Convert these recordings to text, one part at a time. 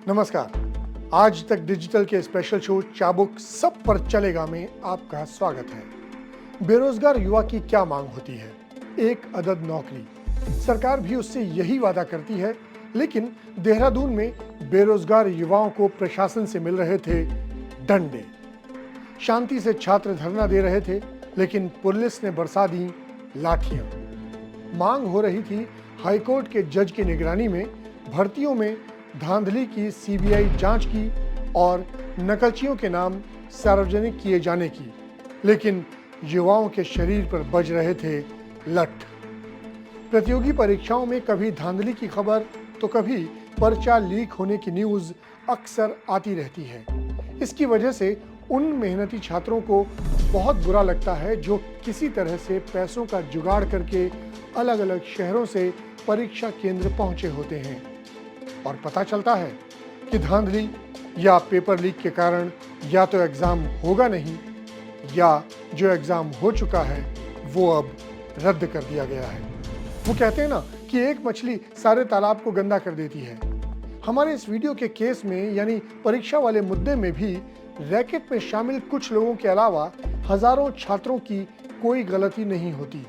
नमस्कार। आज तक डिजिटल के स्पेशल शो चाबुक सब पर चलेगा में आपका स्वागत है। बेरोजगार युवा की क्या मांग होती है? एक अदद नौकरी। सरकार भी उससे यही वादा करती है, लेकिन देहरादून में बेरोजगार युवाओं को प्रशासन से मिल रहे थे डंडे। शांति से छात्र धरना दे रहे थे, लेकिन पुलिस ने बरसा दी लाठियां। मांग हो रही थी हाईकोर्ट के जज की निगरानी में भर्तियों में धांधली की सीबीआई जांच की और नकलचियों के नाम सार्वजनिक किए जाने की, लेकिन युवाओं के शरीर पर बज रहे थे लठ। प्रतियोगी परीक्षाओं में कभी धांधली की खबर तो कभी पर्चा लीक होने की न्यूज़ अक्सर आती रहती है। इसकी वजह से उन मेहनती छात्रों को बहुत बुरा लगता है जो किसी तरह से पैसों का जुगाड़ करके अलग अलग शहरों से परीक्षा केंद्र पहुंचे होते हैं और पता चलता है कि धांधली या पेपर लीक के कारण या तो एग्जाम होगा नहीं, या जो एग्जाम हो चुका है वो अब रद्द कर दिया गया है। वो कहते हैं ना कि एक मछली सारे तालाब को गंदा कर देती है। हमारे इस वीडियो के केस में यानी परीक्षा वाले मुद्दे में भी रैकेट में शामिल कुछ लोगों के अलावा हजारों छात्रों की कोई गलती नहीं होती।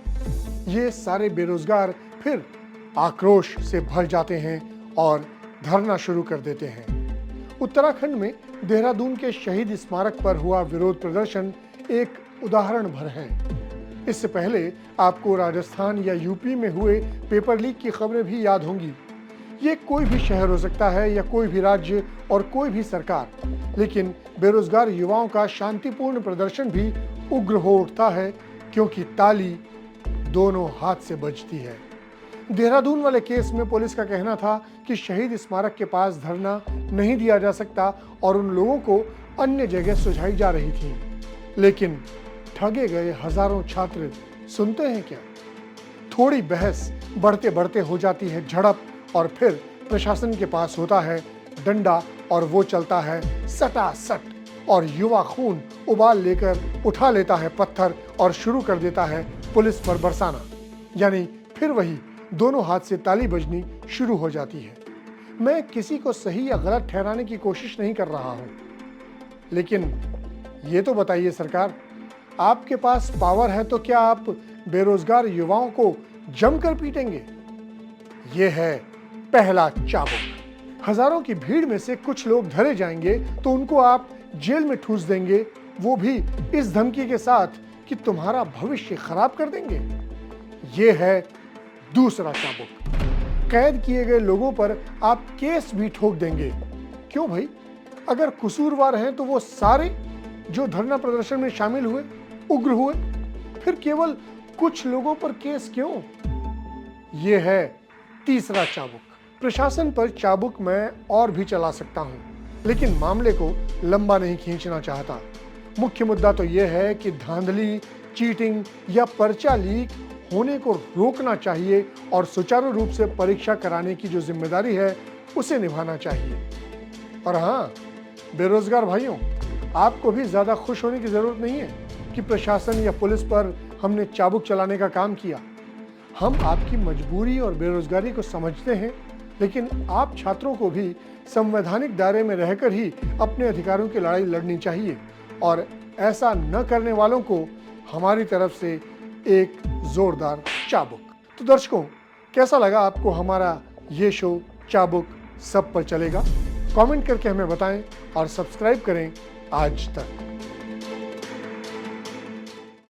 ये सारे बेरोजगार फिर आक्रोश से भर जाते हैं और धरना शुरू कर देते हैं। उत्तराखंड में देहरादून के शहीद स्मारक पर हुआ विरोध प्रदर्शन एक उदाहरण भर है। इससे पहले आपको राजस्थान या यूपी में हुए पेपर लीक की खबरें भी याद होंगी। ये कोई भी शहर हो सकता है या कोई भी राज्य और कोई भी सरकार, लेकिन बेरोजगार युवाओं का शांतिपूर्ण प्रदर्शन भी उग्र हो उठता है, क्योंकि ताली दोनों हाथ से बजती है। देहरादून वाले केस में पुलिस का कहना था कि शहीद स्मारक के पास धरना नहीं दिया जा सकता और उन लोगों को अन्य जगह सुझाई जा रही थी, लेकिन ठगे गए हजारों छात्र सुनते हैं क्या? थोड़ी बहस बढ़ते बढ़ते हो जाती है झड़प और फिर प्रशासन के पास होता है डंडा और वो चलता है सटासट और युवा खून उबाल लेकर उठा लेता है पत्थर और शुरू कर देता है पुलिस पर बरसाना। यानी फिर वही दोनों हाथ से ताली बजनी शुरू हो जाती है। मैं किसी को सही या गलत ठहराने की कोशिश नहीं कर रहा हूं, लेकिन ये तो बताइए सरकार, आपके पास पावर है तो क्या आप बेरोजगार युवाओं को जमकर पीटेंगे? ये है पहला चाबुक। हजारों की भीड़ में से कुछ लोग धरे जाएंगे तो उनको आप जेल में ठूस देंगे, वो भी इस धमकी के साथ कि तुम्हारा भविष्य खराब कर देंगे। ये है दूसरा चाबुक। कैद किए गए लोगों पर आप केस भी ठोक देंगे। क्यों भाई? अगर कसूरवार हैं तो वो सारे जो धरना प्रदर्शन में शामिल हुए, उग्र हुए, फिर केवल कुछ लोगों पर केस क्यों? ये है तीसरा चाबुक। प्रशासन पर चाबुक मैं और भी चला सकता हूं, लेकिन मामले को लंबा नहीं खींचना चाहता। मुख्य मुद्दा तो यह है कि धांधली, चीटिंग या पर्चा लीक होने को रोकना चाहिए और सुचारू रूप से परीक्षा कराने की जो जिम्मेदारी है उसे निभाना चाहिए। और हाँ, बेरोजगार भाइयों, आपको भी ज्यादा खुश होने की जरूरत नहीं है कि प्रशासन या पुलिस पर हमने चाबुक चलाने का काम किया। हम आपकी मजबूरी और बेरोजगारी को समझते हैं, लेकिन आप छात्रों को भी संवैधानिक दायरे में रहकर ही अपने अधिकारों की लड़ाई लड़नी चाहिए, और ऐसा न करने वालों को हमारी तरफ से एक जोरदार चाबुक। तो दर्शकों, कैसा लगा आपको हमारा ये शो चाबुक सब पर चलेगा? कमेंट करके हमें बताएं और सब्सक्राइब करें आज तक।